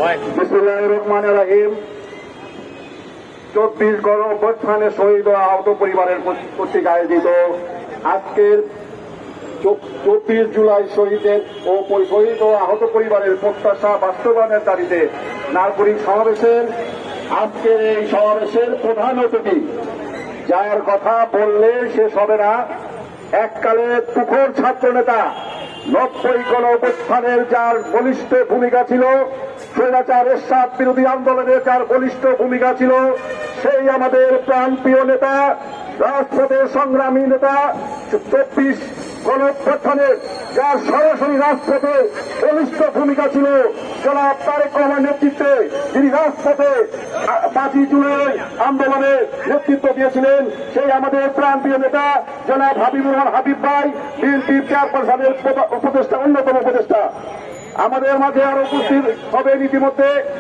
বিসমিল্লাহির রহমানির রহিম। 24 গণঅভ্যুত্থানে শহীদ ও আহত পরিবারের কর্তৃক আয়োজিত আজকের 24 জুলাই শহীদ ও আহত পরিবারের প্রত্যাশা বাস্তবায়নের দাবিতে নাগরিক সমাবেশের আজকের এই সমাবেশের প্রধান অতিথি, যার কথা বললে শেষ হবে না, এককালে তুখোর ছাত্র নেতা, 90 গণঅভ্যুত্থানের যার বলিষ্ঠ ভূমিকা ছিল, স্বৈরাচার এরশাদ বিরোধী আন্দোলনের যার বলিষ্ঠ ভূমিকা ছিল, সেই আমাদের প্রাণপ্রিয় নেতা, রাজপথের সংগ্রামী নেতা, 24 গণঅভ্যুত্থানের যার সরাসরি রাজপথে বলিষ্ঠ ভূমিকা ছিল, জনাব তারেক রহমানের নেতৃত্বে যিনি রাজপথে 5 জুলাই আন্দোলনে নেতৃত্ব দিয়েছিলেন, সেই আমাদের প্রাণপ্রিয় নেতা জনাব হাবিবুর রহমান হাবিব ভাই, বিএনপির চেয়ারপারসনের উপদেষ্টা, অন্যতম উপদেষ্টা। আমাদের মাঝে আরো উপস্থিত হবেন ইতিমধ্যে